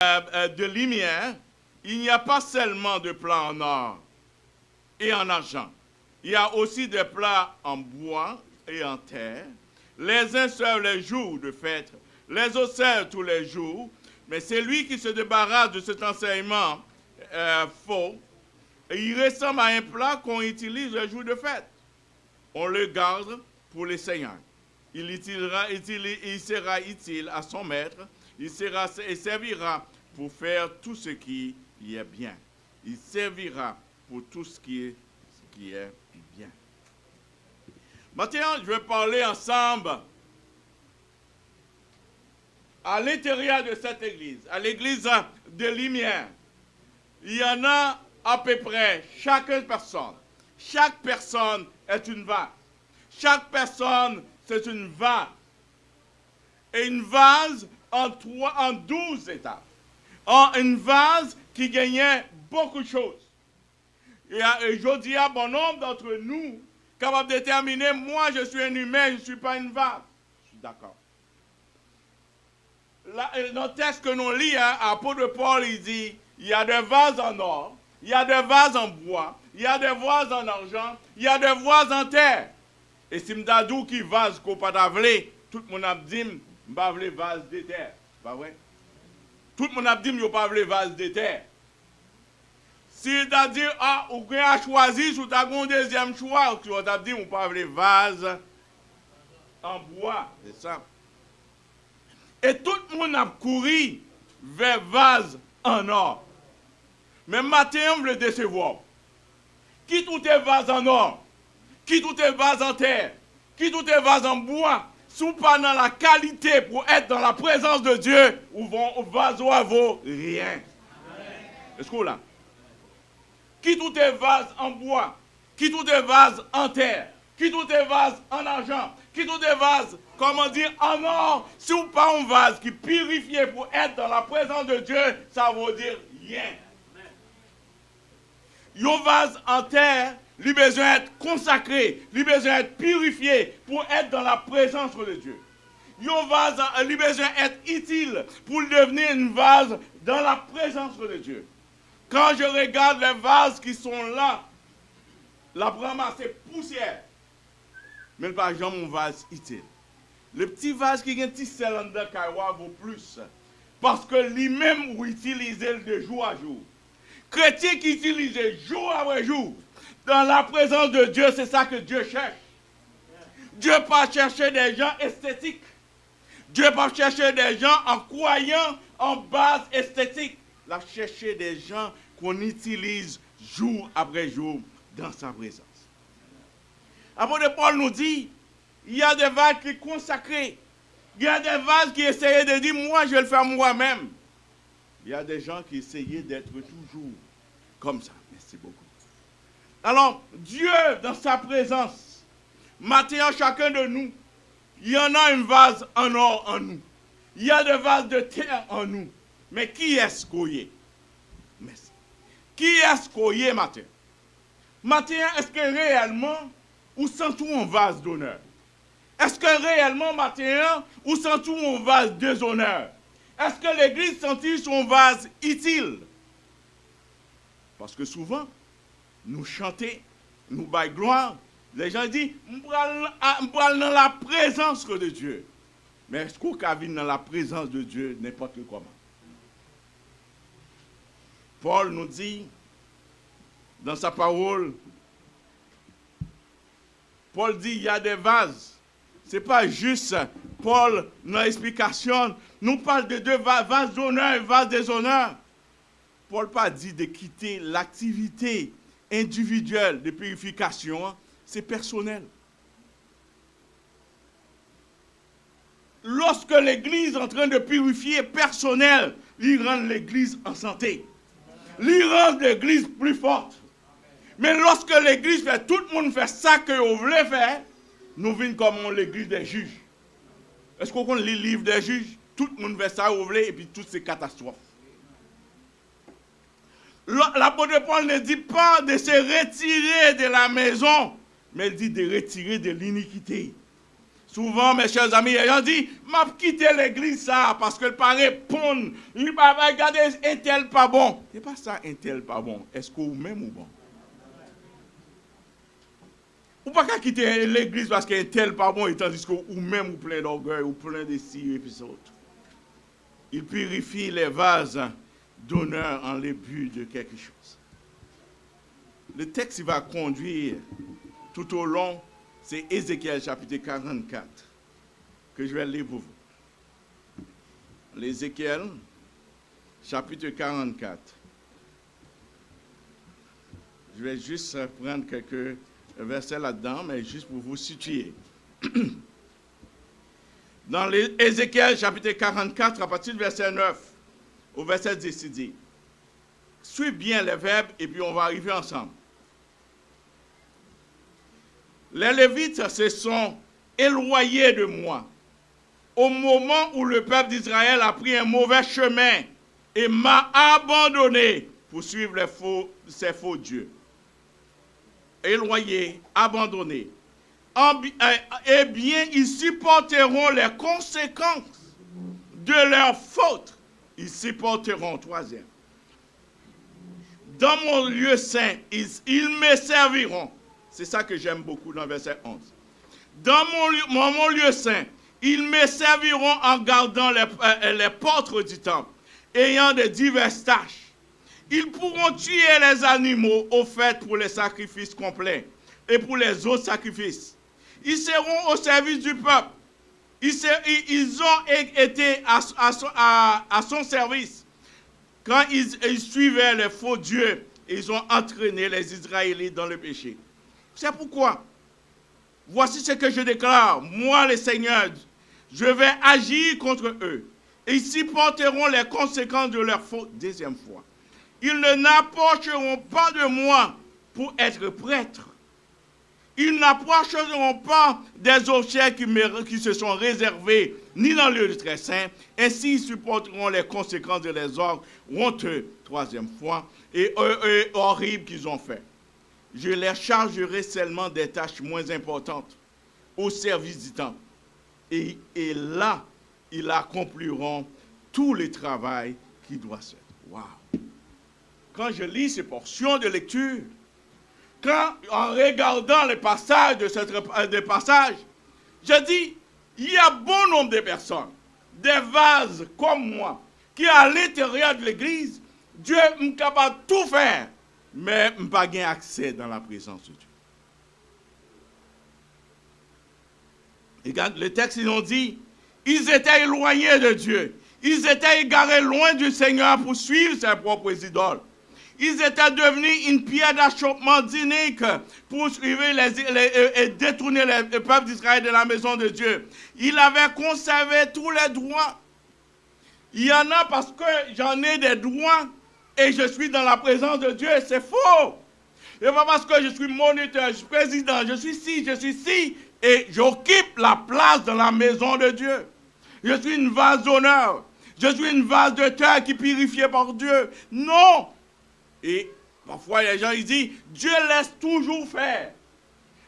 de lumière, il n'y a pas seulement de plats en or et en argent. Il y a aussi des plats en bois et en terre. Les uns servent les jours de fête, les autres servent tous les jours. Mais c'est lui qui se débarrasse de cet enseignement faux. Et il ressemble à un plat qu'on utilise les jours de fête. On le garde pour les seigneurs. Il sera utile à son maître. Il servira pour faire tout ce qui est bien. Il servira pour tout ce qui est bien. Maintenant, je vais parler ensemble à l'intérieur de cette église, à l'église de lumière. Il y en a à peu près chaque personne. Chaque personne est une vase. Chaque personne, c'est une vase. Et une vase en 12 étapes. Une vase qui gagnait beaucoup de choses. Et je dis à bon nombre d'entre nous, capable de déterminer, moi je suis un humain, je ne suis pas une vase. Je suis d'accord. Dans le texte que nous lisons, l'apôtre Paul, il dit, il y a des vases en or, il y a des vases en bois, il y a des vases en argent, il y a des vases en terre. Et si je dis qui vase qu'on pas d'avler, tout le monde a dit, je ne pas vase de terre. Pas vrai? Tout le monde a dit, je ne pas vase de terre. Si tu as dit, ou tu as choisi, si tu as un deuxième choix, tu as dit, on ne pas vase en bois. C'est ça. Et tout le monde a couru vers vase en or. Mais matin, on veut le décevoir. Qui tout est vase en or? Qui tout est vase en terre? Qui tout est vase en bois? Si vous pas dans la qualité pour être dans la présence de Dieu, ou vase vaut rien. Est-ce que vous là? Qui tout est vase en bois? Qui tout est vase en terre? Qui tout est vase en argent? Qui tout est vase, comment dire, en or? Si vous pas un vase qui purifie pour être dans la présence de Dieu, ça veut dire rien. Un vase en terre, il a besoin d'être consacré, il a besoin d'être purifié pour être dans la présence de Dieu. Un vase, il a besoin d'être utile pour devenir une vase dans la présence de Dieu. Quand je regarde les vases qui sont là, la brama c'est poussière. Mais par exemple, un vase utile. Le petit vase qui a un petit sel en dedans vaut plus. Parce que lui-même, vous utilisez de jour à jour. Chrétien qui utilise jour après jour, dans la présence de Dieu, c'est ça que Dieu cherche. Dieu ne pas chercher des gens esthétiques. Dieu ne pas chercher des gens en croyant en base esthétique. Il a cherché des gens qu'on utilise jour après jour dans sa présence. Apôtre Paul nous dit, il y a des vases qui sont consacrés. Il y a des vases qui essayaient de dire, moi je vais le faire moi-même. Il y a des gens qui essayaient d'être toujours comme ça. Merci beaucoup. Alors, Dieu, dans sa présence, maintenant chacun de nous, il y en a une vase en or en nous. Il y a des vases de terre en nous. Mais qui est-ce qu'on est? Merci. Qui est-ce qu'on est maintenant? Maintenant, est-ce que réellement, ou sentons un vase d'honneur? Est-ce que réellement, maintenant, ou sentons un vase de déshonneur? Est-ce que l'Église sentit son vase utile? Parce que souvent, nous chantons, nous baillons gloire, les gens disent, nous parlons dans la présence de Dieu. Mais est-ce qu'on vit dans la présence de Dieu n'importe comment? Paul nous dit, dans sa parole, Paul dit, il y a des vases. Ce n'est pas juste, Paul, dans l'explication, nous parle de deux vases d'honneur et vases déshonneur. Paul n'a pas dit de quitter l'activité individuelle de purification, c'est personnel. Lorsque l'Église est en train de purifier personnel, il rend l'Église en santé. Il rend l'Église plus forte. Mais lorsque l'Église fait, tout le monde fait ça que vous voulez faire, nous venons comme l'Église des juges. Est-ce qu'on lit le livre des juges? Tout le monde fait ça, vous voulez, et puis toutes ces catastrophes. L'apôtre Paul ne dit pas de se retirer de la maison, mais il dit de retirer de l'iniquité. Souvent, mes chers amis, ils ont dit, m'a quitté l'église ça, parce qu'elle pas répondre. Il va regarder, un tel pas bon. C'est pas ça, un tel pas bon. Est-ce que vous-même ou bon? Ou pas qu'à quitter l'église parce qu'un tel pas bon, et tandis que vous-même, vous plein d'orgueil, ou plein de ci et puis ça. Il purifie les vases d'honneur en les buts de quelque chose. Le texte il va conduire tout au long, c'est Ézéchiel chapitre 44 que je vais lire pour vous. L'Ézéchiel chapitre 44. Je vais juste prendre quelques versets là-dedans, mais juste pour vous situer. Dans Ézéchiel chapitre 44, à partir du verset 9 au verset 10, il dit, suis bien les verbes et puis on va arriver ensemble. Les Lévites se sont éloignés de moi au moment où le peuple d'Israël a pris un mauvais chemin et m'a abandonné pour suivre ses faux dieux. Éloignés, abandonnés. Eh bien, ils supporteront les conséquences de leur faute. Ils supporteront, troisième. Dans mon lieu saint, ils me serviront. C'est ça que j'aime beaucoup dans verset 11. Dans mon lieu saint, ils me serviront en gardant les portes du temple, ayant de diverses tâches. Ils pourront tuer les animaux offerts pour les sacrifices complets et pour les autres sacrifices. Ils seront au service du peuple. Ils ont été à son service. Quand ils suivaient les faux dieux, ils ont entraîné les Israélites dans le péché. C'est pourquoi, voici ce que je déclare, moi le Seigneur, je vais agir contre eux. Et ils supporteront les conséquences de leur faute. Deuxième fois. Ils ne n'approcheront pas de moi pour être prêtres. Ils n'approcheront pas des objets qui se sont réservés, ni dans le lieu très saint. Ainsi, ils supporteront les conséquences de les ordres honteux, troisième fois, et horribles qu'ils ont fait. Je les chargerai seulement des tâches moins importantes au service du temple. Et là, ils accompliront tout le travail qui doit se faire. Waouh! Quand je lis ces portions de lecture, en regardant les passages de passage, je dis, il y a bon nombre de personnes, des vases comme moi, qui à l'intérieur de l'église, Dieu est capable de tout faire, mais je n'ai pas accès dans la présence de Dieu. Et quand le texte, ils ont dit, ils étaient éloignés de Dieu. Ils étaient égarés loin du Seigneur pour suivre ses propres idoles. Ils étaient devenus une pierre d'achoppement d'inique pour suivre et détourner le peuple d'Israël de la maison de Dieu. Ils avaient conservé tous les droits. Il y en a parce que j'en ai des droits et je suis dans la présence de Dieu. C'est faux. Et pas parce que je suis moniteur, je suis président, je suis ci, et j'occupe la place dans la maison de Dieu. Je suis une vase d'honneur. Je suis une vase de terre qui est purifiée par Dieu. Non. Et parfois les gens ils disent, Dieu laisse toujours faire.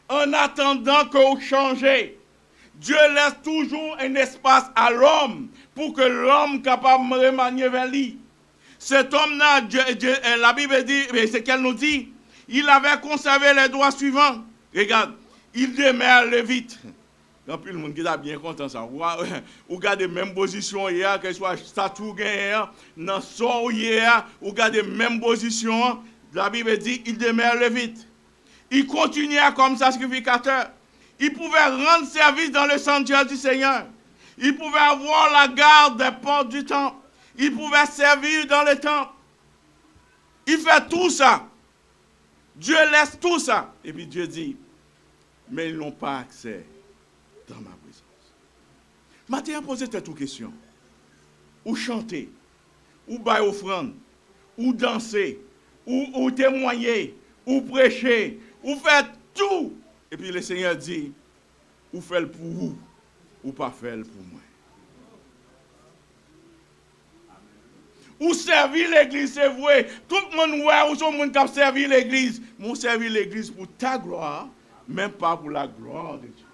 En attendant que vous changez. Dieu laisse toujours un espace à l'homme pour que l'homme capable de remanier vers lui. Cet homme-là, la Bible dit, c'est qu'elle nous dit, il avait conservé les droits suivants. Regarde, il demeure lévite. Quand plus le monde qui est bien content ça. Ou garde même position hier, que ce soit statut hier, dans son hier, ou garde même position. La Bible dit, il demeure lévite. Il continuait comme sacrificateur. Il pouvait rendre service dans le sanctuaire du Seigneur. Il pouvait avoir la garde des portes du temple. Il pouvait servir dans le temple. Il fait tout ça. Dieu laisse tout ça. Et puis Dieu dit, mais ils n'ont pas accès dans ma présence. Matin, posez cette question. Ou chanter, ou bailler offrande, ou danser, ou témoigner, ou prêcher, ou faire tout. Et puis le Seigneur dit, ou faire pour vous, ou pas faire pour moi. Ou servir l'église, c'est vrai. Tout le monde voit où sont les gens qui servent l'église. Mais servir l'église pour ta gloire, même pas pour la gloire de Dieu.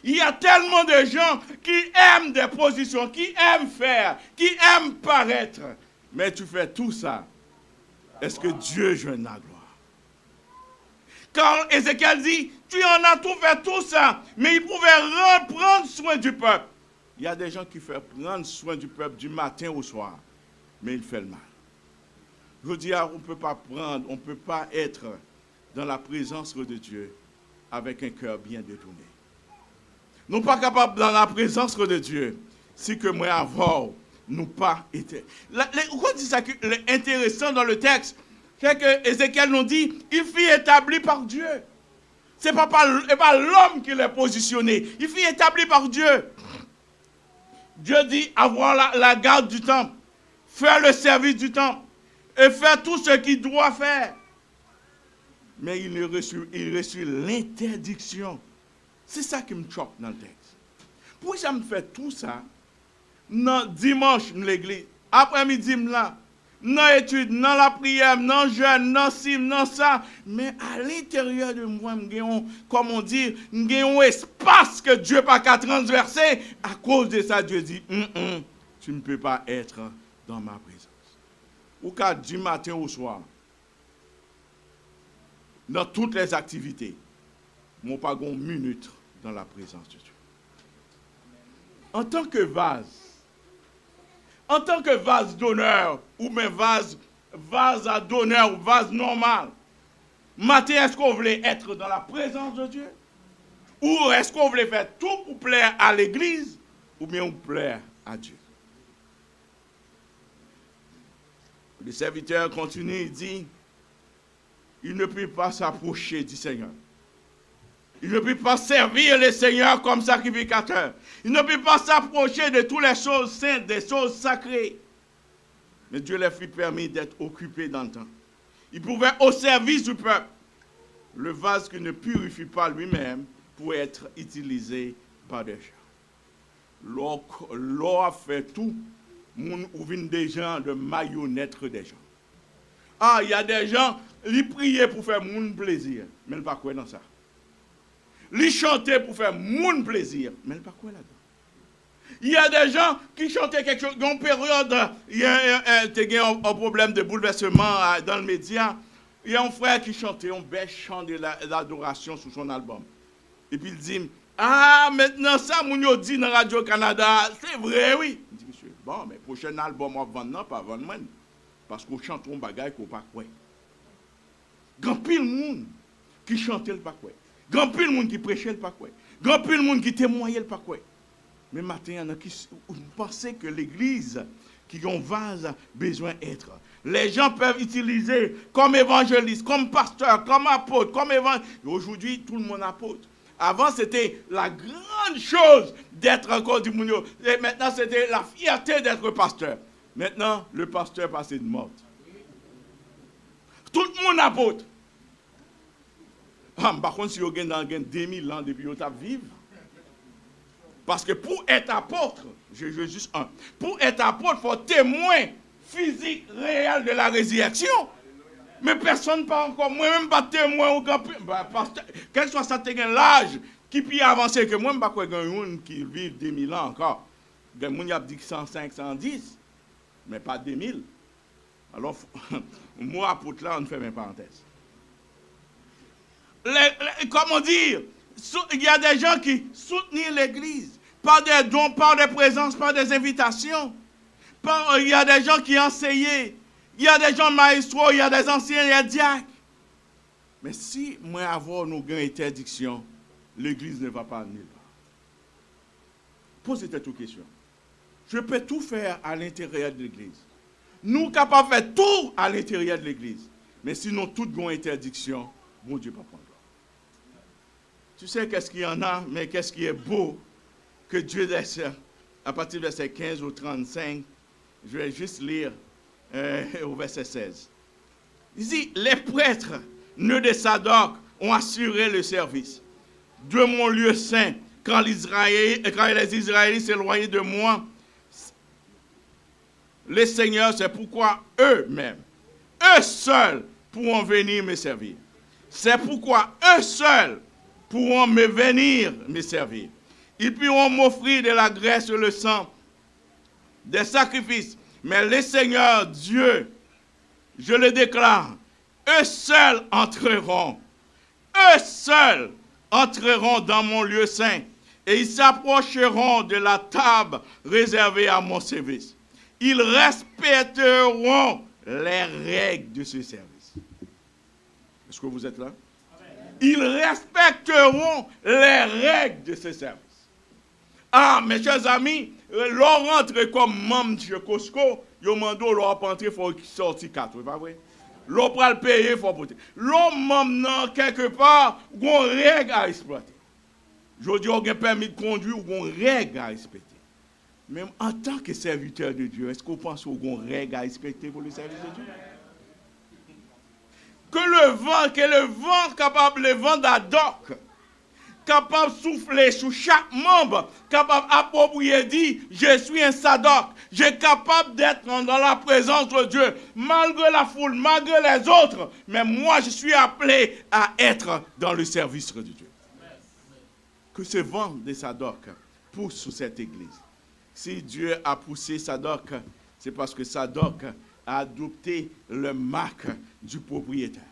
Il y a tellement de gens qui aiment des positions, qui aiment faire, qui aiment paraître. Mais tu fais tout ça. Est-ce que Dieu joue la gloire? Quand Ézéchiel dit, tu en as tout fait tout ça, mais il pouvait prendre soin du peuple. Il y a des gens qui font prendre soin du peuple du matin au soir, mais il fait le mal. Je dis, on ne peut pas prendre, on ne peut pas être dans la présence de Dieu avec un cœur bien détourné. Nous ne sommes pas capables dans la présence de Dieu si que moi avant, nous pas été. Pourquoi dit ça? L'intéressant dans le texte, c'est que Ézéchiel nous dit, il fut établi par Dieu. Ce n'est pas l'homme qui l'a positionné, il fut établi par Dieu. Dieu dit avoir la garde du temple, faire le service du temple et faire tout ce qu'il doit faire. Mais il reçut l'interdiction. C'est ça qui me choque dans le texte. Pourquoi ça me fait tout ça? Non, dimanche, l'église, après-midi, là, dans l'étude, dans la prière, dans le jeûne, dans ci, dans ça. Mais à l'intérieur de moi, comme on dit, j'ai un espace que Dieu n'a pas qu'à transverser. À cause de ça, Dieu dit, tu ne peux pas être dans ma présence. Ou qu'à du matin au soir, dans toutes les activités, mon pas une minute dans la présence de Dieu. En tant que vase d'honneur, ou même vase à d'honneur, ou vase normal, matin, est-ce qu'on voulait être dans la présence de Dieu? Ou est-ce qu'on voulait faire tout pour plaire à l'église, ou bien pour plaire à Dieu? Le serviteur continue, il dit, il ne peut pas s'approcher du Seigneur. Il ne peut pas servir le Seigneur comme sacrificateur. Il ne peut pas s'approcher de toutes les choses saintes, des choses sacrées. Mais Dieu leur fit permis d'être occupé dans le temps. Il pouvait, au service du peuple, le vase qui ne purifie pas lui-même pouvait être utilisé par des gens. L'eau a fait tout, ou viennent des gens de marionnettes des gens. Ah, il y a des gens, ils priaient pour faire mon plaisir, mais ils ne pas quoi dans ça. Ils chantaient pour faire mon plaisir, mais ils ne pas quoi là-dedans. Il y a des gens qui chantaient quelque chose, dans une période, il y a un problème de bouleversement dans le média. Il y a un frère qui chantait un bel chant de l'adoration sur son album. Et puis il dit, ah, maintenant ça, mon dit dans Radio-Canada, c'est vrai, oui. Il dit, monsieur, bon, mais prochain album, on va vendre, pas vendre, parce qu'on chante un bagage qu'on pas quoi. Grand pile monde qui chantait le pas quoi. Grand pile monde qui prêchait le pas quoi. Grand pile monde qui témoignait le pas quoi. Mais maintenant, il y en a qui pensent que l'église, qui ont vase, besoin d'être. Les gens peuvent utiliser comme évangéliste, comme pasteur, comme apôtre, comme évangéliste. Aujourd'hui, tout le monde apôtre. Avant, c'était la grande chose d'être encore du monde. Et maintenant, c'était la fierté d'être pasteur. Maintenant, le pasteur passe de mort. Tout le monde apôtre. Par contre, si vous avez 2000 ans depuis que vous vivez, parce que pour être apôtre, je veux juste un, pour être apôtre, il faut témoin physique réel de la résurrection. Mais personne pas encore, moi-même pas témoin au grand pasteur, quel soit ça l'âge qui peut avancer que moi, je ne sais pas quelqu'un qui vit 2000 ans encore. Il y a des gens qui disent 105, 110, mais pas 2000. Alors, moi, apôtre là, on fait mes parenthèses. Comment dire, il y a des gens qui soutenaient l'église par des dons, par des présences, par des invitations. Il y a des gens qui enseignaient. Il y a des gens maestros, il y a des anciens, il y a des diacres. Mais si moi avoir nos grandes interdictions, l'église ne va pas nulle part. Posez-vous une question. Je peux tout faire à l'intérieur de l'église. Nous sommes capables de faire tout à l'intérieur de l'église. Mais sinon, toute bonne interdiction, bon Dieu pas prendre. Tu sais qu'est-ce qu'il y en a, mais qu'est-ce qui est beau que Dieu laisse à partir du verset 15 au 35. Je vais juste lire au verset 16. Il dit, les prêtres, nœuds de Sadoc, ont assuré le service de mon lieu saint quand les Israélites s'éloignaient de moi. Les seigneurs, c'est pourquoi eux-mêmes, eux seuls pourront venir me servir. C'est pourquoi eux seuls pourront me venir me servir. Ils pourront m'offrir de la graisse et le sang, des sacrifices. Mais les seigneurs, Dieu, je le déclare, eux seuls entreront dans mon lieu saint et ils s'approcheront de la table réservée à mon service. Ils respecteront les règles de ce service. Est-ce que vous êtes là? Ils respecteront les règles de ce service. Ah, mes chers amis, leur rentre comme membre de Costco, ils mando leur rentrer, il faut sortir 4, c'est pas vrai? Leur pas le payer, il faut porter. Leur membre, quelque part, il y a une règle à exploiter. Je dis, on a un permis de conduire, il y a une règle à respecter. Même en tant que serviteur de Dieu, est-ce qu'on pense qu'il y a une règle à respecter pour le service de Dieu? Que le vent capable, le vent d'Adoc, capable de souffler sur chaque membre, capable d'approprier, dit, je suis un Sadoc, je suis capable d'être dans la présence de Dieu, malgré la foule, malgré les autres, mais moi je suis appelé à être dans le service de Dieu. Que ce vent de Sadoc pousse sur cette église. Si Dieu a poussé Sadoc, c'est parce que Sadoc a adopté le marque du propriétaire.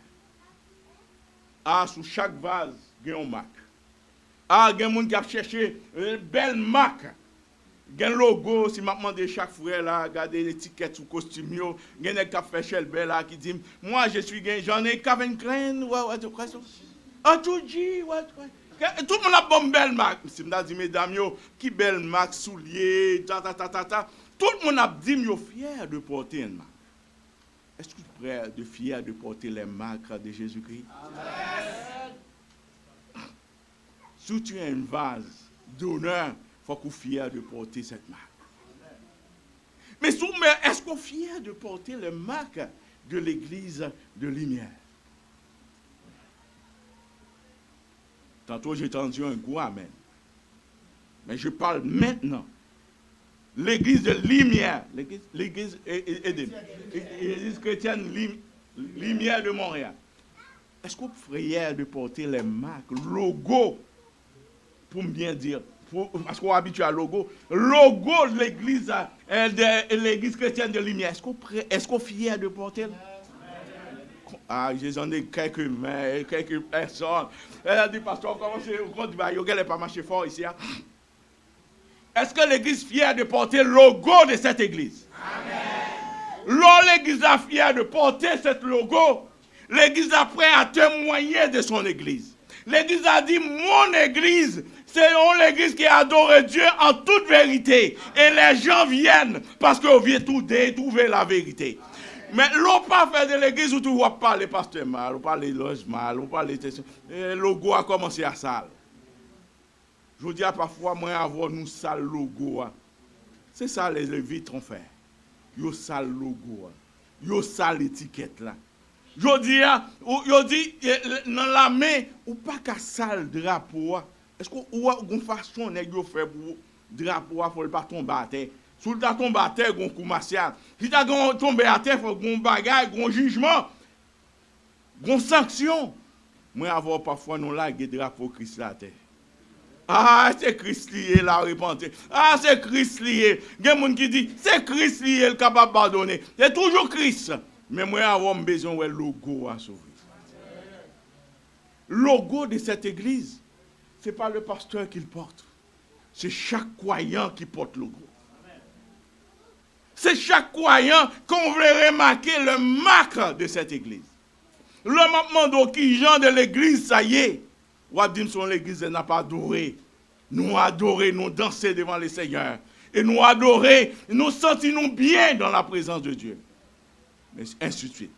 Ah, sous chaque vase, il y a un marque. Ah, il y a des gens qui ont cherché une belle marque. Il y a un logo, si je demande chaque frère là, regardez l'étiquette sur le costume, il y a des gens qui ont fait belle là, qui disent, moi je suis, j'en ai Calvin Klein, ah, tout dit, tout le monde a une belle marque. Si je dis, mesdames, qui belle marque, souliers, tout le monde a dit, je suis fier de porter une marque. Est-ce que tu es prêt de fier de porter les marques de Jésus-Christ? Si tu as une vase d'honneur, il faut qu'on soit fier de porter cette marque. Mais est-ce qu'on est fier de porter les marques de l'église de lumière? Tantôt j'ai entendu un gros amen. Mais je parle maintenant. L'église de lumière, l'église chrétienne lumière de Montréal. Est-ce qu'on est fier de porter les marques, logo, pour bien dire, parce qu'on est habitué à logo de l'église chrétienne de lumière. Est-ce qu'on est fier de porter? Ah, j'en ai quelques personnes. Elle a dit, pasteur, comment c'est? Il n'y a pas marché fort ici. Hein? Est-ce que l'église est fière de porter le logo de cette église? Amen. L'église est fière de porter ce logo. L'église est prête à témoigner de son église. L'église a dit, mon église, c'est l'église qui adore Dieu en toute vérité. Et les gens viennent parce qu'on vient trouver la vérité. Mais l'on pas fait de l'église où tu vois pas les pasteurs mal, on parle des loges mal, on parle des... Le logo a commencé à sale. Je vous dis parfois, moi, avoir nous sale logo. C'est ça les vitres ont fait. Yo sale logo. Yo sale étiquette là. Je dis, dans la main, ou pas qu'à sale drapeau. Est-ce qu'on a une façon de faire pour drapeau, il faut pas tomber à terre. Si tu tombes à terre, il y a un coup martial. Si tu tombé à terre, il faut un bagage, un jugement, une sanction. Moi, avoir parfois, nous là, des drapeaux Christ à terre. Ah, c'est Christ lié, la repentir. Ah, c'est Christ lié. Il y a des gens qui disent, c'est Christ lié, le capable de pardonner. C'est toujours Christ. Mais moi, avoir besoin de logo à sauver. Le logo de cette église, ce n'est pas le pasteur qui le porte. C'est chaque croyant qui porte le logo. C'est chaque croyant qu'on veut remarquer le marque de cette église. Le moment qui gens de l'église, ça y est. Ou à dire son l'église n'a pas adoré. Nous adorer, nous danser devant le Seigneur. Et nous adorer, nous sentir bien dans la présence de Dieu. Mais ainsi de suite.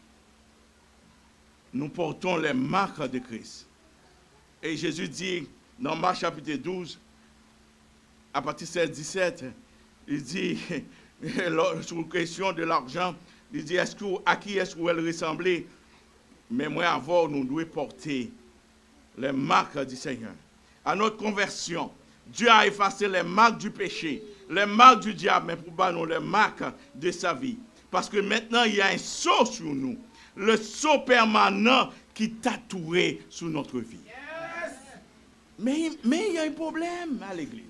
Nous portons les marques de Christ. Et Jésus dit, dans Marc chapitre 12, à partir de 17, il dit, sur la question de l'argent, il dit, à qui est-ce qu'elle ressemblait? Mais moi, avant, nous devons porter les marques du Seigneur. À notre conversion, Dieu a effacé les marques du péché, les marques du diable, mais pour nous les marques de sa vie. Parce que maintenant, il y a un sceau sur nous, le sceau permanent qui tatoué sur notre vie. Yes. Mais il y a un problème à l'église.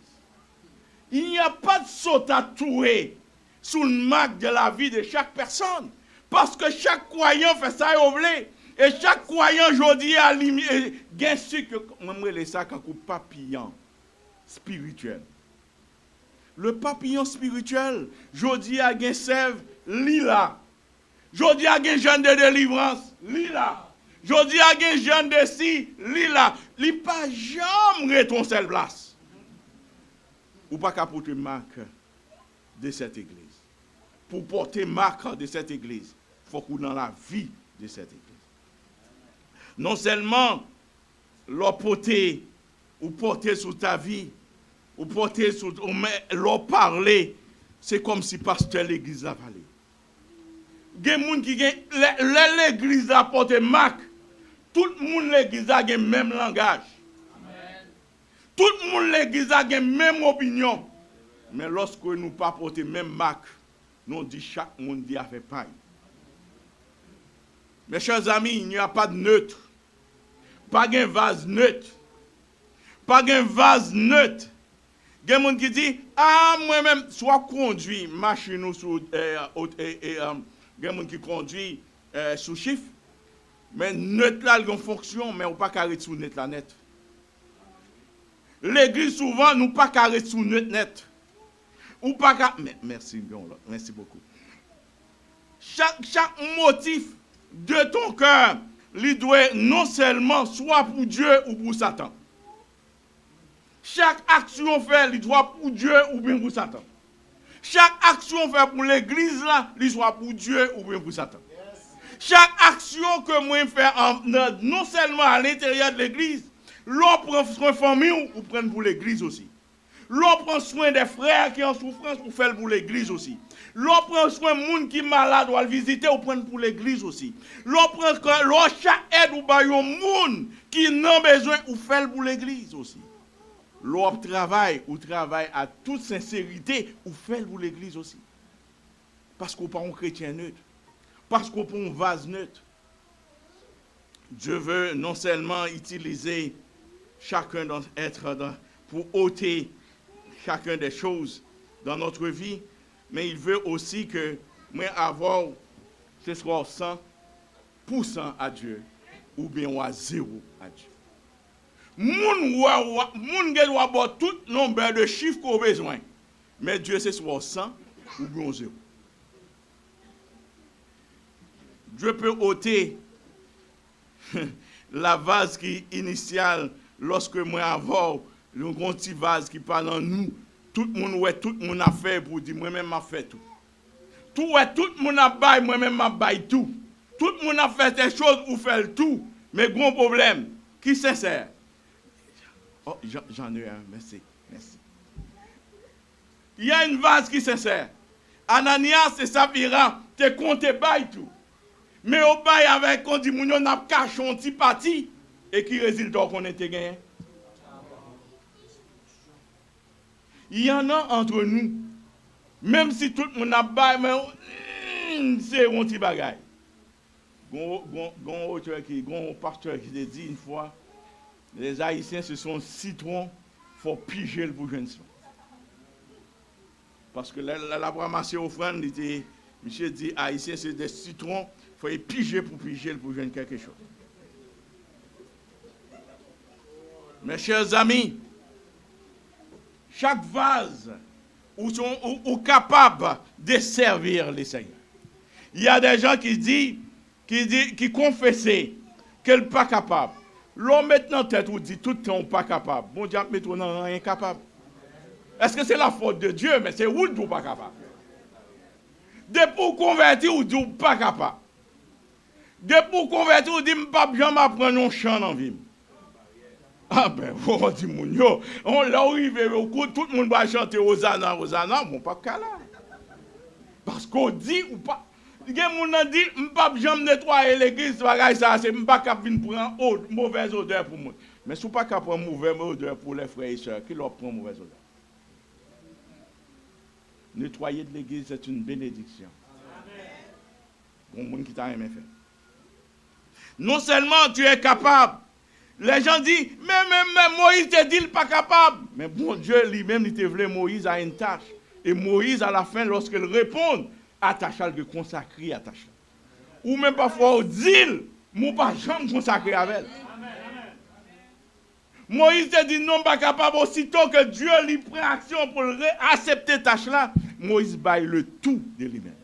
Il n'y a pas de saut tatoué sous le marque de la vie de chaque personne. Parce que chaque croyant fait ça et voulez. Et chaque croyant, je dis, a bien sûr que je ça comme un papillon spirituel. Le papillon spirituel, je dis à gen sève, lila. Je dis à gen jeune de délivrance, lila. Je dis à gen jeune de si, lila. Li pas jamais ton seul place. Ou pas qu'à porter marque de cette église. Pour porter marque de cette église, il faut qu'on dans la vie de cette église. Non seulement l'opporter ou porter sur ta vie, ou porter sur leur parler, c'est comme si pasteur l'église a parlé. Il y a des gens qui l'église a porté marque, tout le monde l'église a le même langage. Amen. Tout le monde l'église a la même opinion. Mais lorsque nous ne pas porter même marque, nous dit chaque monde dit a fait pareil. Mes chers amis, il n'y a pas de neutre. Pas de vase neutre. Pas de vase neutre. Il y a des gens qui disent, ah, moi-même, soit conduit machine sous. Il y a des gens qui conduisent sous chiffre. Mais neutre là, il y a une fonction, mais on ne peut pas carrer sous net la net. L'église, souvent, nous ne pas carrer sous net. Ou pas carrer. Merci beaucoup. Chaque motif de ton cœur, il doit non seulement soit pour Dieu ou pour Satan. Chaque action fait, il doit pour Dieu ou bien pour Satan. Chaque action fait pour l'église là, il soit pour Dieu ou bien pour Satan. Chaque action que moi fais non seulement à l'intérieur de l'église, l'on prend soin de la famille ou prend pour l'église aussi. L'on prend soin des frères qui sont en souffrance ou faire pour l'église aussi. L'on prend soin des gens qui sont malades ou à le visiter ou prendre pour l'église aussi. L'on prend chaque aide ou bail aux gens qui n'ont besoin ou faire pour l'église aussi. L'on travaille à toute sincérité ou faire pour l'église aussi. Parce qu'on n'est pas un chrétien neutre. Parce qu'on n'est pas un vase neutre. Dieu veut non seulement utiliser chacun pour ôter chacun des choses dans notre vie, mais il veut aussi que moi avoir ce soit 100% à Dieu ou bien à 0 à Dieu. Moun doit avoir tout nombre de chiffres qu'on a besoin, mais Dieu c'est soit 100 ou bien 0. Dieu peut ôter la vase qui initiale lorsque moi avoir le grand petit vase qui parle en nous, tout le monde a fait pour dire moi-même m'a fait tout. Tout le monde a bail, moi-même m'a bail tout. Tout le monde a fait des choses pour faire tout. Mais gros problème, qui sincère? Oh, j'en ai un, merci. Il y a une vase qui sincère. Ananias et Saphira, te compté bail tout. Mais au bail avec on dit moun a caché un petit parti et qui résultat qu'on était gagné. Il y en a entre nous, même si tout le monde a bail, mais c'est un petit bagage. Un pasteur qui a dit une fois, les Haïtiens ce sont citrons, il faut piger le pour jeune son. Parce que la ramasser offrande, monsieur dit Haïtien c'est des citrons, il faut piger pour piger le pour jeune quelque chose. Mes chers amis, chaque vase ou capable de servir les Seigneurs. Il y a des gens qui confessaient qu'elle n'est pas capable. L'homme maintenant tête ou dit tout le temps pas capable. Bon Dieu met on en rien capable. Est-ce que c'est la faute de Dieu mais c'est vous qui pas capable. De pour convertir ou dit pas capable. De pour convertir ou dit pas jamais apprendre un chant dans vie. Ah ben, on dit mon yo, on l'a arrivé au coup, tout le monde va chanter Hosanna, mon pas là. Parce qu'on dit ou pas. Il y a des gens qui disent, je ne peux pas nettoyer l'église, ça, c'est pas capable de prendre une mauvaise odeur pour moi. Mais si vous ne pouvez pas prendre une mauvaise odeur pour les frères et sœurs, qui leur prend une mauvaise odeur? Nettoyer de l'église, c'est une bénédiction. Pour le monde qui t'a rien fait. Non seulement tu es capable Les gens disent, mais Moïse te dit, il n'est pas capable. Mais bon Dieu lui-même, il te voulait Moïse à une tâche. Et Moïse, à la fin, lorsqu'il répond, à tâche, il consacre à tâche. Ou même parfois, on dit, moi, pas jamais consacré avec elle. Moïse te dit, non, pas capable, aussitôt que Dieu lui prend action pour accepter tâche là, Moïse baille le tout de lui-même.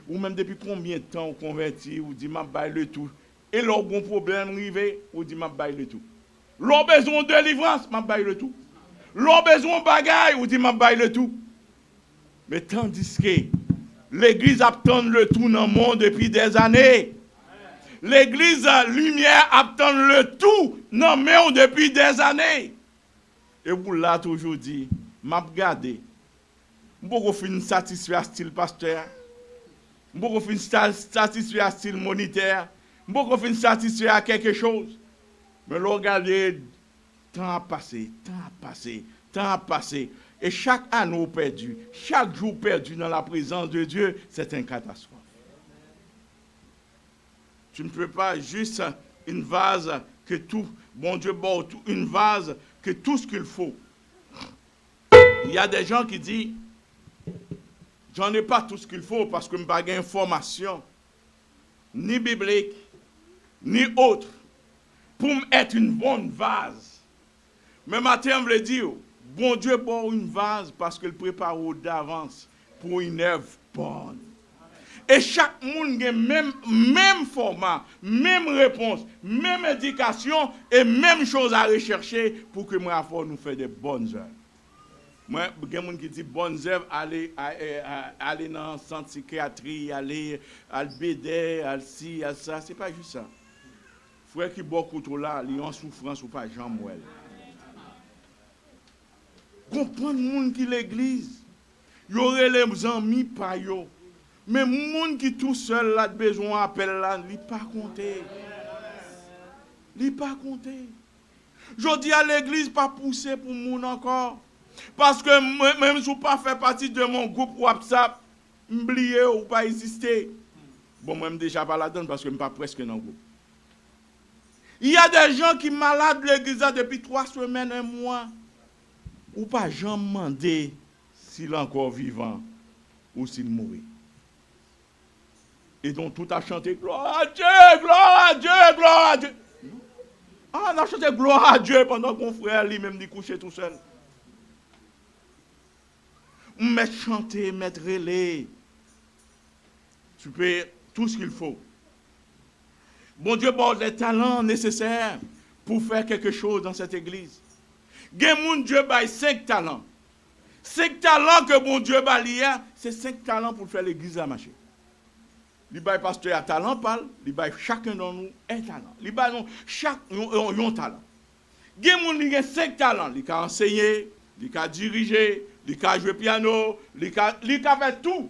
Ou même depuis combien de temps on convertit, ou dit, m'a baille le tout. Et leur bon problème arrivé, ou dit, m'a baille le tout. Leur besoin de délivrance, m'a baille le tout. Leur besoin de bagaille, ou dit, m'a baille le tout. Mais tandis que l'église attend le tout dans le monde depuis des années. L'église lumière attend le tout dans le monde depuis des années. Et vous là toujours dit, m'a regardé. Beaucoup fin satisfait à style pasteur. Beaucoup fin satisfait à style moniteur. Beaucoup fin satisfait à quelque chose. Mais regardez, temps a passé, temps a passé. Et chaque année perdu, chaque jour perdu dans la présence de Dieu, c'est une catastrophe. Tu ne peux pas juste une vase que tout, bon Dieu, une vase que tout ce qu'il faut. Il y a des gens qui disent, j'en ai pas tout ce qu'il faut parce que je n'ai pas d'information, ni biblique, ni autre, pour être une bonne vase. Mais matin, je veux dire, bon Dieu bon une vase parce qu'il prépare d'avance pour une œuvre bonne. Et chaque monde a même format, même réponse, même éducation et même chose à rechercher pour que moi nous fassions des bonnes œuvres. Moi, il y a des gens qui disent bonnes œuvres, aller dans le centre de psychiatrie, aller à l'BD, à ci, à ça. Ce n'est pas juste ça. Frère qui boit couteau là, il est en souffrance ou pas, Jean Mouel. Comprendre le monde qui l'église. Il y aurait les amis par yo. Mais le monde qui tout seul là, besoin d'appel là, il n'est pas compté. Il n'est pas compté. Je dis à l'église, pas pousser pour le monde encore. Parce que même si vous ne pas fait partie de mon groupe WhatsApp, m'oubliez ou pas exister. Bon, moi, je déjà pas là-dedans parce que je ne suis pas presque dans le groupe. Il y a des gens qui sont malades de l'église depuis 3 semaines, 1 mois. Ou pas jamais demander s'il est encore vivant ou s'il mourit. Et donc tout a chanté gloire à Dieu, gloire à Dieu, gloire à Dieu. Ah, on a chanté gloire à Dieu pendant qu'on frère lui-même dit coucher tout seul. On met chanter, mettre relais. Tu peux tout ce qu'il faut. Bon Dieu porte les talents nécessaires pour faire quelque chose dans cette église. Gen Dieu baille 5 talents. 5 talents que bon Dieu baille, c'est 5 talents pour faire l'église à marcher. Il baille pasteur à talent parle, il baille chacun d'entre nous un talent. Il baille chaque un talent. Gen moun li gen 5 talents, il ka enseigner, il ka diriger, il ka jouer piano, il ka faire tout.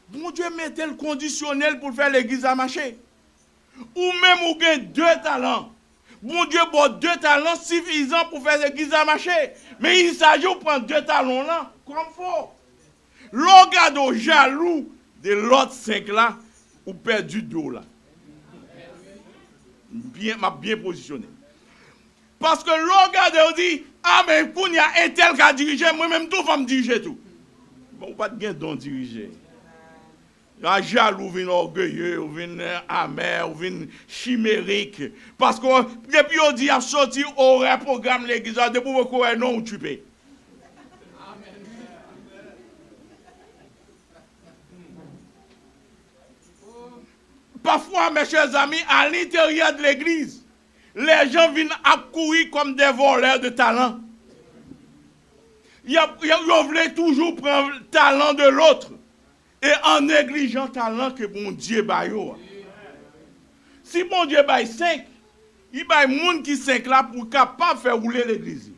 Bon Dieu mettait le conditionnel pour faire l'église à marcher. Ou même ou gen 2 talents. Bon Dieu bon 2 talents suffisants pour faire l'église à marcher. Mais il s'agit de prendre 2 talents là comme faut. L'orgado jaloux de l'autre 5 là, ou perdu d'eau là. M'a bien positionné. Parce que l'orgado dit, ah mais il y a un tel qui a dirigé, moi-même tout va me diriger tout. Bon, pas de gain d'on diriger. La jaloux vient orgueilleux, ou vient amer, ou vient chimérique. Parce que depuis on dit à sortir au programme l'église, de pour que non ou tu peux. Parfois, mes chers amis, à l'intérieur de l'église, les gens viennent accourir comme des voleurs de talent. Ils veulent toujours prendre le talent de l'autre. Et en négligeant le talent que bon Dieu baille. Si bon Dieu baille 5, il baille monde qui 5 là pour capable faire rouler l'église.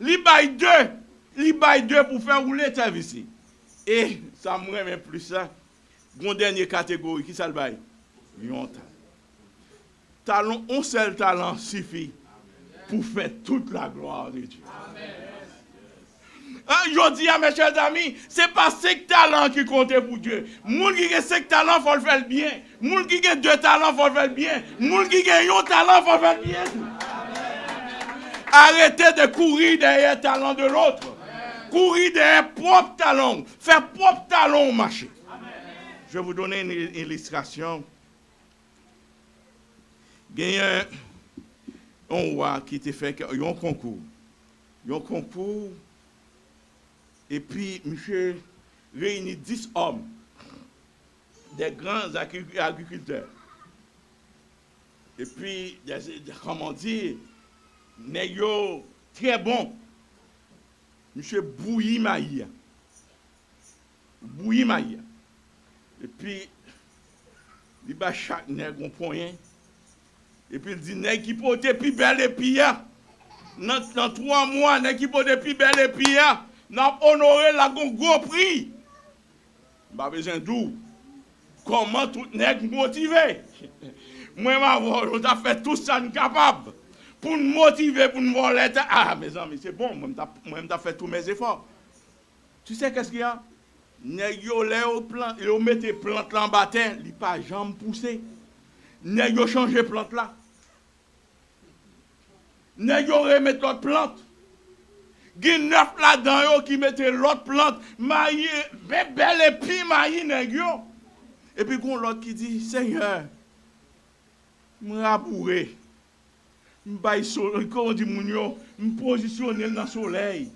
Il baille 2 pour faire rouler le service. Et ça me remet plus ça. Bon dernière catégorie, qui ça le baille? Talent, un seul talent suffit pour faire toute la gloire de Dieu. Je dis à mes chers amis, ce n'est pas 5 talents qui comptent pour Dieu. Moun qui a 5 talents, il faut le faire bien. Moun qui a 2 talents, il faut le faire bien. Moun qui a 1 talent, il faut le faire bien. Arrêtez de courir derrière le talent de l'autre. Courir derrière propre talent. Faire propre talent marcher. Je vais vous donner une illustration. Il y a un roi qui était fait un concours. Un concours. Et puis, monsieur réunit 10 hommes, des grands agriculteurs. Et puis, comment dire, nègres très bon. Monsieur bouilli maïs. Bouilli maïs. Et puis, il bat chaque nègre un point. Et puis, il dit, nègre qui porte plus belle et pire. Dans 3 mois, nègre qui porte plus belle et pire. N'a honoré la gros prix. Pas besoin d'où. Comment tout nègre motivé. Moi, on a fait tout ça capable. Pour nous motiver, pour nous voler. Ah, mes amis, c'est bon. Moi, j'ai fait tous mes efforts. Tu sais qu'est-ce qu'il y a? Nèg yo plant, yo mette plante là en bâton, il pas jamais poussé. Nèg yo changer plante là. Nèg yo remettre l'autre plante. Gen 9 là-dedans yo qui mette l'autre plante, maïe belle et puis maïe nèg yo. Et puis gon l'autre qui dit Seigneur, m'rabouré. M'bay soleil, comment dit moun yo, m'positionner dans soleil.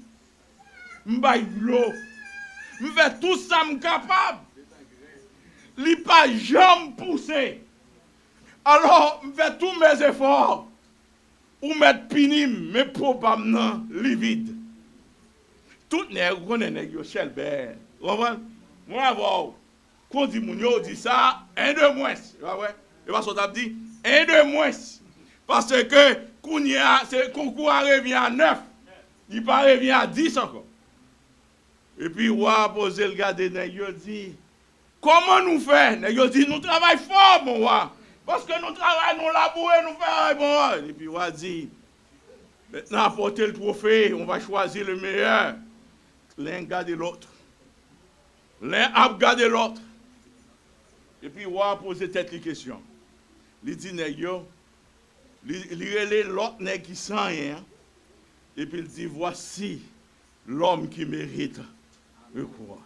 M'bay l'eau. M'fait tout ça m'capable. Li pas jamais poussé. Alors, m'fait tous mes efforts. Ou mettre pinim, mais probablement li vide. Tout nèg connaît nèg yo chelbert. Comprendre? Moi voir. Quand dit moun yo dit ça, un de moins. Ouais. Et parce qu'on a dit un de moins. Parce que kounya c'est concours revient à 9. Il pas revient à 10 encore. Et puis roi poser le garder nèg yo dit comment nous faire? Nèg yo dit nous travaillons fort mon roi. Parce que nous travaillons, nous labourons, nous faisons bon. Et puis roi dit maintenant apporter le trophée, on va choisir le meilleur. L'un garde l'autre. L'un a gardé l'autre. Et puis roi poser tête les questions. Il dit nèg yo, il relève l'autre nèg qui sent rien. Et puis il dit voici l'homme qui mérite le croire.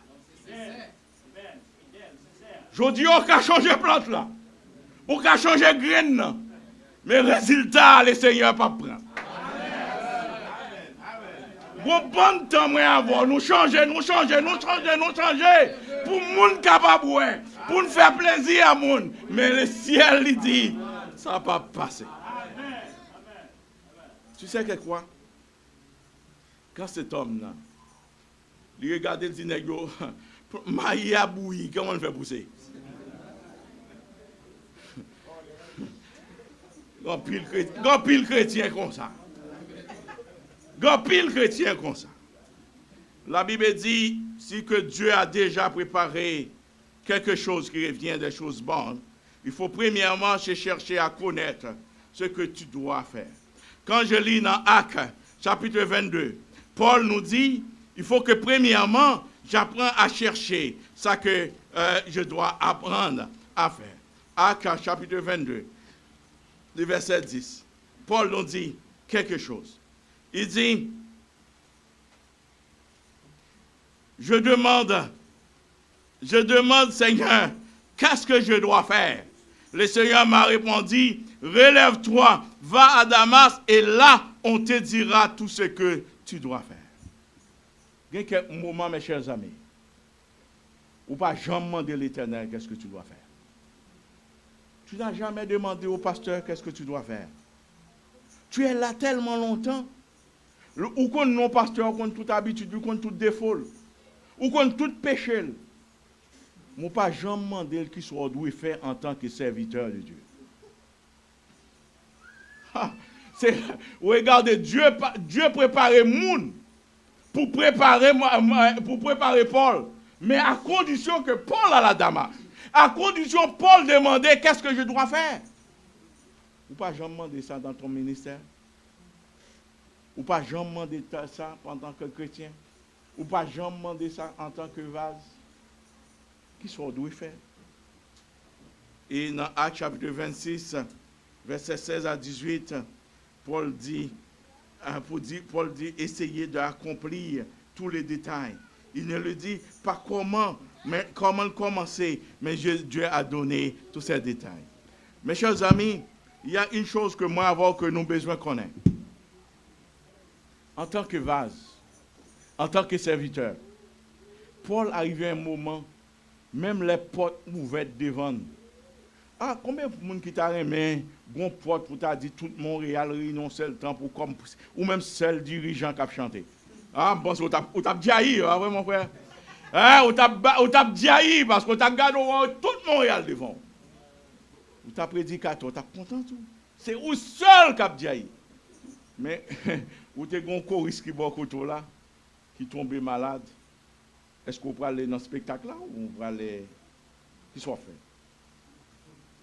Je dis on va changer plante là. On va changer graine là. Mais résultat le Seigneur pas prendre. Bon bon temps moi avoir nous changer pour monde capable pour nous faire plaisir à monde mais le ciel il dit ça va pas passer. Tu sais que quoi? Quand cet homme là il regarde le dit nèg yo maïs a bouilli comment on fait pousser? Grand pile chrétien comme ça. Grand pile chrétien comme ça. La Bible dit, si que Dieu a déjà préparé quelque chose qui revient des choses bonnes, il faut premièrement chercher à connaître ce que tu dois faire. Quand je lis dans Actes, chapitre 22, Paul nous dit, il faut que premièrement, j'apprends à chercher ce que je dois apprendre à faire. Actes, chapitre 22, le verset 10. Paul nous dit quelque chose. Il dit, je demande, Seigneur, qu'est-ce que je dois faire? Le Seigneur m'a répondu, relève-toi, va à Damas et là, on te dira tout ce que tu dois faire. Il y a quelques moments, mes chers amis, où pas jamais demander à l'Éternel qu'est-ce que tu dois faire. Tu n'as jamais demandé au pasteur qu'est-ce que tu dois faire. Tu es là tellement longtemps. Ou qu'on non pasteur, qu'on toute habitude, ou qu'on tout défaut, ou qu'on tout péché. Moi pas jamais demandé qu'il soit doué faire en tant que serviteur de Dieu. Regardez, Dieu préparait moun pour préparer Paul, mais à condition que Paul a la Damas. À condition que Paul demandait qu'est-ce que je dois faire. Ou pas jamais demander ça dans ton ministère. Ou pas jamais demander ça en tant que chrétien. Ou pas jamais demander ça en tant que vase. Qui soit doué faire. Et dans Actes chapitre 26, verset 16 à 18, Paul dit, Paul dit, essayez d'accomplir tous les détails. Il ne le dit pas comment commencer, mais Dieu a donné tous ces détails. Mes chers amis, il y a une chose que moi, avant que nous besoin connaître. En tant que vase, en tant que serviteur, Paul arrivait à un moment, même les portes ouvertes devant nous. Ah, combien de monde qui t'a aimé, bon porte pour t'a dit tout Montréal réunion seul temps pour comme ou même seul dirigeant qui a chanté. Ah, bon, on t'a dit ah, ouais, mon frère. Hein, on t'a dit parce qu'on t'a gardé tout Montréal devant. On t'a prédicateur, t'as content tout. C'est où seul qui a dit. Mais ou t'es un choriste qui boit côté là, qui tombe malade. Est-ce qu'on peut aller dans ce spectacle là ou on va aller qui soit fait?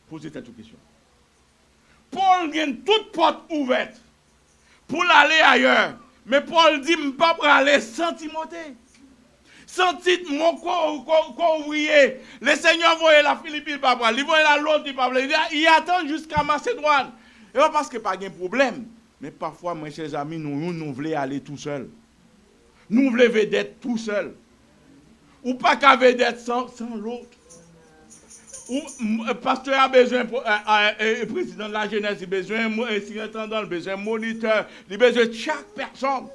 Posez cette question. Paul vient toute porte ouverte pour aller ailleurs. Mais Paul dit, je ne peux pas aller sans Timothée. Sans titre, mon co-ouvrier. Le Seigneur voyait la Philippe, il ne peut pas. Il voyait la l'autre, il ne peut pas. Il attend jusqu'à Macédoine. Et pas parce que pas de problème. Mais parfois, mes chers amis, nous voulons aller tout seul. Nous voulons vedette tout seul. Ou pas qu'à vedette sans l'autre. Ou pasteur a besoin, président de la jeunesse, il a besoin, surintendant, il a besoin, moniteur, il a besoin de chaque personne.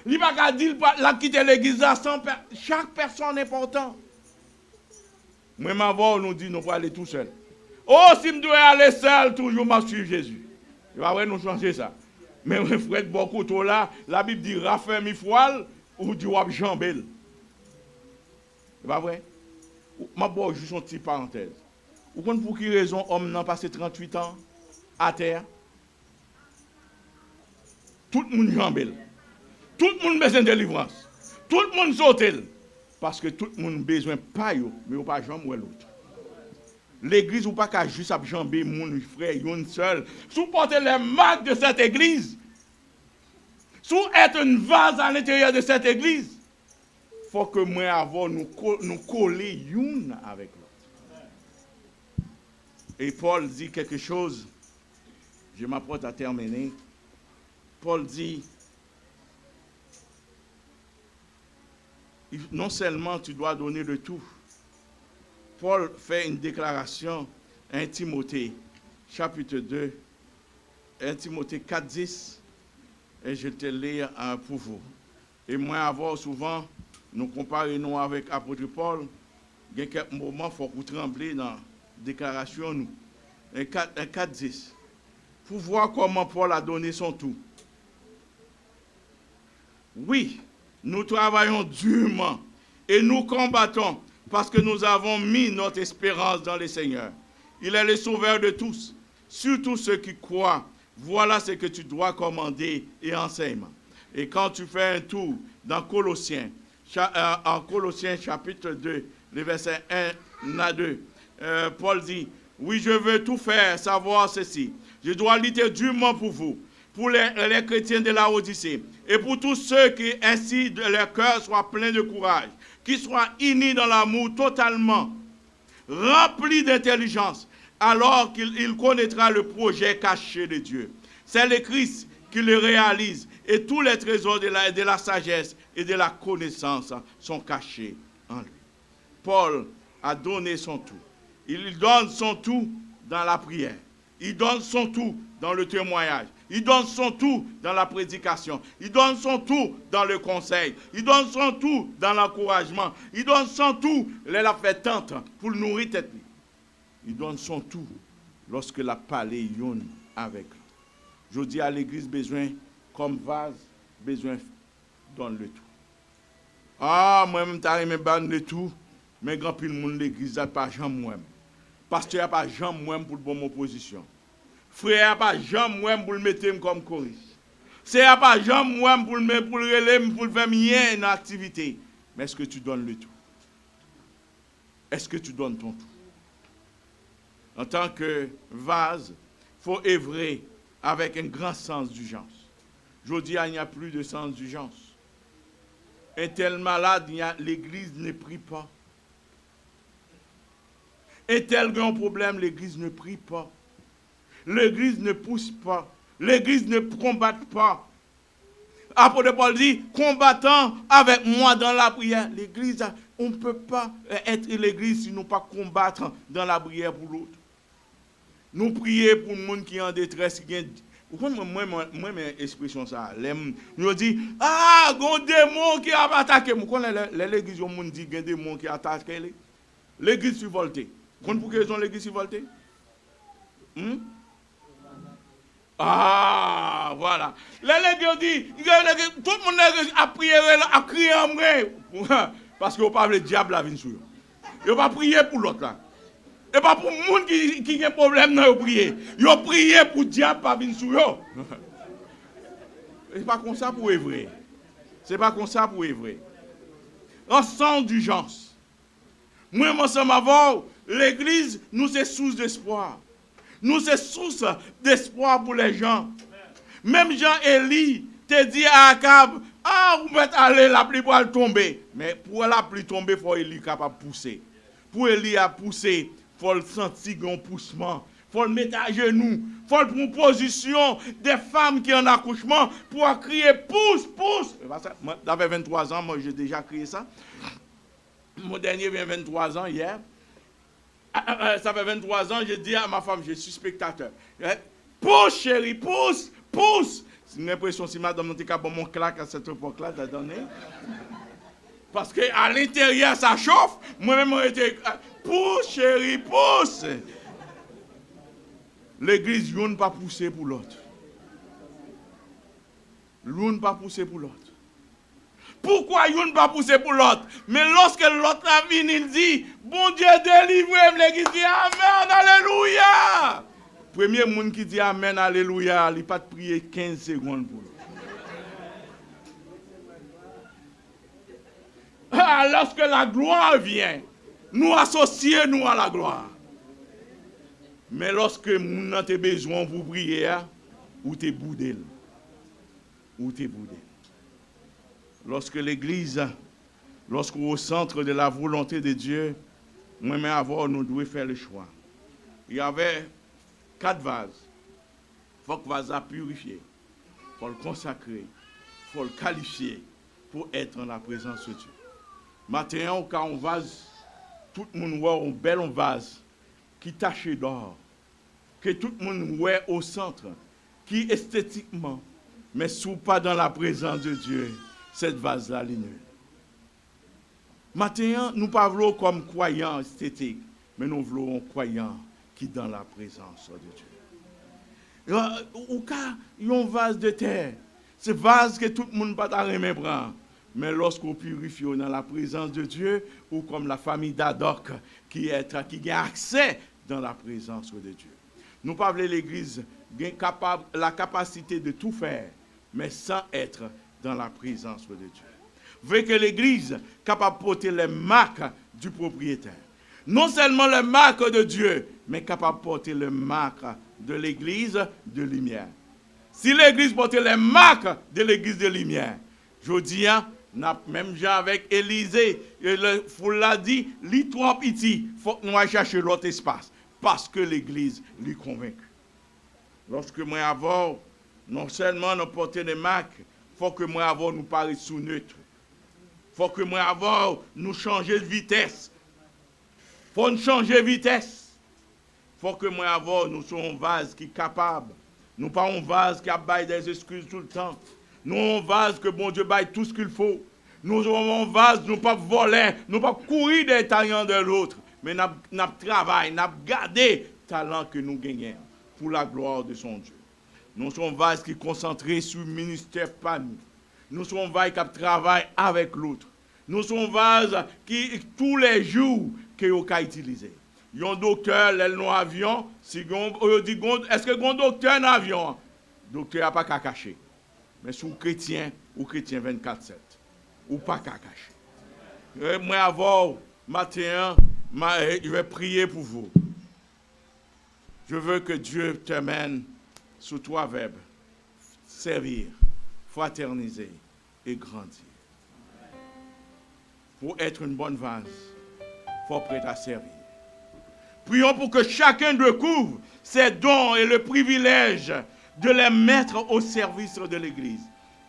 Il n'a pas qu'à dire qu'il quitter l'église sans chaque personne est important. Même avant, on nous dit nous pour aller tout seul. Oh, si je dois aller seul, toujours je suivre Jésus. Il va nous changer ça. Mais frère, beaucoup de là, la Bible dit raffer mi foile ou du wap jambel. C'est pas vrai? Je vais juste une petite parenthèse. Vous comprenez pour quelle raison l'homme n'a passé 38 ans à terre? Tout le monde jambel. Tout le monde a besoin de délivrance. Tout le monde saute. Parce que tout le monde a besoin de pas, mais il pas jambe ou l'autre. L'église ou pas qu'à juste jamber mon frère, une seul. Si vous portez les marques de cette église, si vous êtes une vase à l'intérieur de cette église, il faut que moi avant nous coller une avec l'autre. Et Paul dit quelque chose, je m'apprête à terminer. Paul dit, non seulement tu dois donner le tout. Paul fait une déclaration à 1 Timothée, chapitre 2, 1 Timothée 4, 10, et je te lis pour vous. Et moi, avant, souvent, nous comparons avec l'apôtre Paul, il y a quelques moments, il faut que vous tremblez dans la déclaration. Nous. 4, 10. Pour voir comment Paul a donné son tout. Oui, nous travaillons durement et nous combattons parce que nous avons mis notre espérance dans le Seigneur. Il est le sauveur de tous, surtout ceux qui croient. Voilà ce que tu dois commander et enseigner. Et quand tu fais un tour dans Colossiens, en Colossiens chapitre 2, les versets 1 à 2, Paul dit, oui, je veux tout faire, savoir ceci. Je dois lutter durement pour vous, pour les chrétiens de la Odyssée, et pour tous ceux qui, ainsi, leur cœur soit plein de courage, qui soient unis dans l'amour totalement, remplis d'intelligence, alors qu'il connaîtra le projet caché de Dieu. C'est le Christ qui le réalise, et tous les trésors de la sagesse et de la connaissance sont cachés en lui. Paul a donné son tout. Il donne son tout dans la prière. Il donne son tout dans le témoignage. Il donne son tout dans la prédication. Il donne son tout dans le conseil. Il donne son tout dans l'encouragement. Il donne son tout, la fait tente pour nourrir tête. Il donne son tout lorsque la palais yonne avec lui. Je dis à l'église, besoin, comme vase, besoin, donne le tout. Ah, moi-même, t'as aimé ban le tout, mais grand pile monde l'église n'a pas jamais moi-même. Pasteur n'a pas jamais moi-même pour bonne opposition. Frère n'a pas jamais moi-même pour le mettre comme choriste. C'est n'a pas jamais moi-même pour le relais, pour le faire bien une activité. Mais est-ce que tu donnes le tout? Est-ce que tu donnes ton tout? En tant que vase, il faut œuvrer avec un grand sens d'urgence. Je dis, il n'y a plus de sens d'urgence. Un tel malade, l'église ne prie pas. Un tel grand problème, l'église ne prie pas. L'église ne pousse pas. L'église ne combat pas. Apôtre Paul dit, combattant avec moi dans la prière. L'église, on ne peut pas être l'église si nous ne pas combattre dans la prière pour l'autre. Nous prions pour le monde qui est en détresse, qui est... Moi, mes expressions ça. Nous dit, ah, il y a un démon qui a attaqué. Vous connaissez l'église où on dit qu'il y a un démon qui a attaqué. L'église survoltée. Vous connaissez pour quelle raison l'église survoltée? Ah, voilà. L'église dit, tout le monde a prié, a crié en vrai. Parce que vous parlez le diable à venir sur eux. Vous pas prier pour l'autre là. Et pas pour le monde qui a un problème, non, vous priez. Vous priez pour le diable à venir sur eux. C'est pas comme ça pour être vrai. C'est pas comme ça pour être vrai. Ensemble d'urgence. Moi, ensemble avant, l'église, nous c'est source d'espoir. Nous c'est source d'espoir pour les gens. Même Jean-Élie te dit à Akab, ah, vous pouvez aller, la pluie pour tomber. Mais pour la pluie tomber, il faut Élie capable de pousser. Pour Élie à pousser, il faut le sentir un poussement. Il faut le mettre à genoux. Il faut le prendre en position des femmes qui ont un accouchement pour crier pousse, pousse. J'avais 23 ans, moi j'ai déjà crié ça. Mon dernier vient 23 ans hier. Ça fait 23 ans, j'ai dit à ma femme, je suis spectateur. Pousse chérie, pousse, pousse. C'est une impression si madame n'a pas bon mon claque à cette époque-là, t'as donné. Parce qu'à l'intérieur, ça chauffe. Moi-même, j'étais pousse chérie, pousse. L'église, l'une pas pousser pour l'autre. L'une pas pousser pour l'autre. Pourquoi l'une pas pousser pour l'autre? Mais lorsque l'autre a venu, il dit, bon Dieu, délivrez-moi, l'église dit Amen, Alléluia. Premier monde qui dit Amen, Alléluia, il n'a pas de prier 15 secondes pour l'autre. Ah, lorsque la gloire vient, nous associons à la gloire. Mais lorsque nous avons besoin pour prier, ou t'es boudé. Ou t'es boudé. Lorsque l'église, lorsqu'au centre de la volonté de Dieu, moi-même avant, nous devons faire le choix. Il y avait 4 vases. Il faut que le vase soit purifié. Il faut le consacrer. Il faut le qualifier pour être en la présence de Dieu. Maintenant, quand on vase, tout le monde voit un bel vase qui taché d'or, que tout le monde voit au centre, qui esthétiquement, mais sous pas dans la présence de Dieu, cette vase-là, l'innule. Maintenant, nous ne parlons pas comme croyants esthétiques, mais nous voulons un croyant qui est dans la présence de Dieu. Au cas, il y a un vase de terre, ce vase que tout le monde ne peut pas prendre. Mais lorsqu'on purifie dans la présence de Dieu, ou comme la famille d'Adoc qui a accès dans la présence de Dieu. Nous parlons de l'Église la capacité de tout faire, mais sans être dans la présence de Dieu. Veut que l'Église capable de porter les marques du propriétaire. Non seulement les marques de Dieu, mais capable de porter les marques de l'Église de lumière. Si l'Église portait les marques de l'Église de lumière, je dis, même avec Élisée, le foule l'a dit, lui trop petit, il faut que nous allions chercher l'autre espace, parce que l'Église lui convainc. Lorsque moi avant, non seulement nous porter les marques, il faut que moi avant nous paraissions neutres. Il faut que moi avant nous changer de vitesse. Il faut nous changer de vitesse. Il faut que moi avant nous soyons un vase qui est capable. Nous pas un vase qui a baillé des excuses tout le temps. Nous un vase que bon Dieu baille tout ce qu'il faut. Nous avons un vase, nous pas voler, nous pas courir des talents de l'autre, mais nous travaillons, nous gardons le talent que nous gagnons pour la gloire de son Dieu. Nous sommes un vase qui est concentré sur le ministère par nous. Nous sommes un vase qui travaille avec l'autre. Nous sommes un vase qui, tous les jours, que vous pouvez utiliser. Il y a un docteur, il y a un avion. Si on dit, est-ce que un docteur un avion? Le docteur n'a pas qu'à cacher. Mais si vous chrétien, ou chrétien 24/7. Ou pas qu'à cacher. Moi, avant, matin, je vais prier pour vous. Je veux que Dieu t'amène sous 3 verbes. Servir, fraterniser et grandir. Pour être une bonne vase, il faut être prêt à servir. Prions pour que chacun découvre ses dons et le privilège de les mettre au service de l'Église.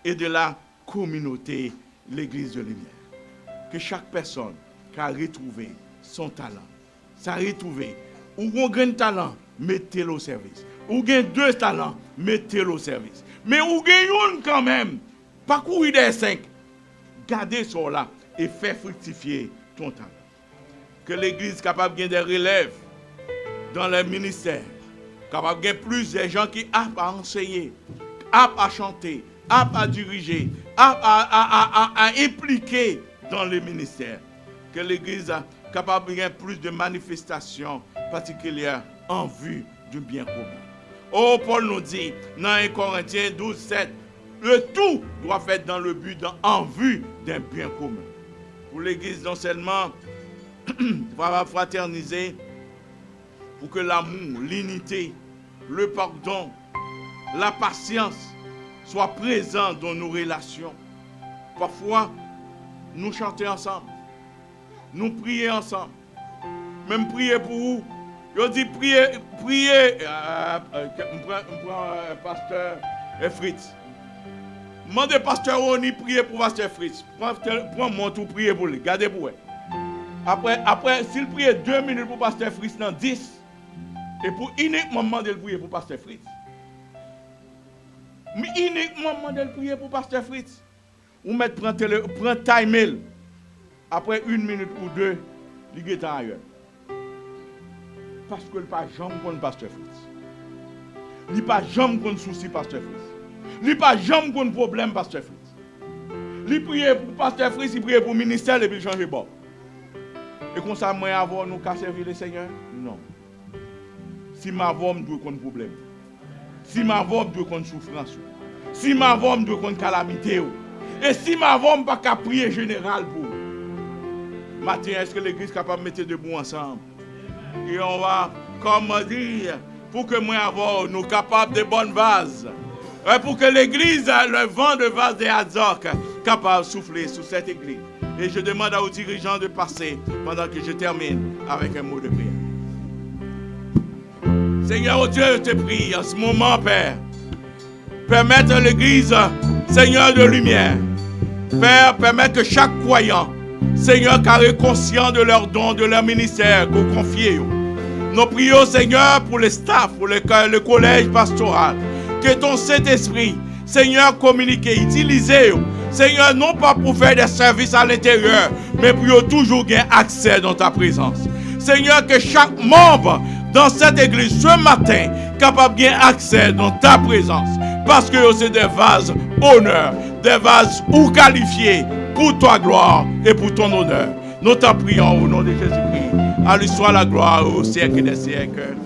et de la communauté, l'église de lumière. Que chaque personne qui a retrouvé son talent, ça a retrouvé, ou un grand talent, mettez-le au service. Ou bien 2 talents, mettez-le au service. Mais ou bien une quand même, pas courir des 5. Gardez ça là et fais fructifier ton talent. Que l'église soit capable de gagner des relèves dans les ministères, capable de gagner plus de gens qui aptes à enseigner, aptes à chanter, aptes à diriger, aptes à impliquer dans les ministères. Que l'église soit capable de gagner plus de manifestations particulières en vue du bien commun. Oh, Paul nous dit dans 1 Corinthiens 12, 7, le tout doit être dans le but, en vue d'un bien commun. Pour l'église, non seulement va fraterniser, pour que l'amour, l'unité, le pardon, la patience soient présents dans nos relations. Parfois, nous chantons ensemble, nous prions ensemble, même prier pour vous. Je dis prier, je prends pasteur Fritz. Demandez pasteur Oni prier pour pasteur Fritz. Prends mon tour prier pour lui. Gardez pour lui. Après, s'il prie 2 minutes pour pasteur Fritz, dans 10. Et pour uniquement demander de prier pour pasteur Fritz. Mais uniquement demander de prier pour pasteur Fritz. Ou mettre prend time. Après 1 minute ou 2, il est ailleurs. Parce que il pas jamais contre pasteur Fritz. Il pas jamais contre souci pasteur Fritz. Il pas jamais contre problème pasteur Fritz. Il prie pour pasteur Fritz, il prie pour le ministère et puis il change de bord. Et comme ça, moi avoir nous qu'à servir le Seigneur? Non. Si ma voix me doit contre problème. Si ma voix me doit contre souffrance. Si ma voix me doit contre calamité. Et si ma voix me pas qu'à prier général pour. Matin, est-ce que l'église est capable de mettre debout ensemble? Et on va, comment dire, pour que moi avoir nous capables de bonnes vases. Pour que l'église, le vent de vase de Hazok, capable de souffler sur cette église. Et je demande aux dirigeants de passer pendant que je termine avec un mot de prière. Seigneur, oh Dieu, je te prie en ce moment, Père. Permettre à l'église, Seigneur de lumière. Père, permettre que chaque croyant, Seigneur, car est conscient de leur don, de leur ministère qu'on confie. Nous prions, Seigneur, pour les staffs, pour le collège pastoral. Que ton Saint-Esprit, Seigneur, communique, utilise, Seigneur, non pas pour faire des services à l'intérieur, mais pour toujours gagner accès dans ta présence. Seigneur, que chaque membre dans cette église ce matin capable de gagner accès dans ta présence. Parce que c'est des vases honneur, des vases ou qualifiés pour ta gloire et pour ton honneur. Nous t'en prions au nom de Jésus-Christ. À lui soit la gloire au siècle des siècles.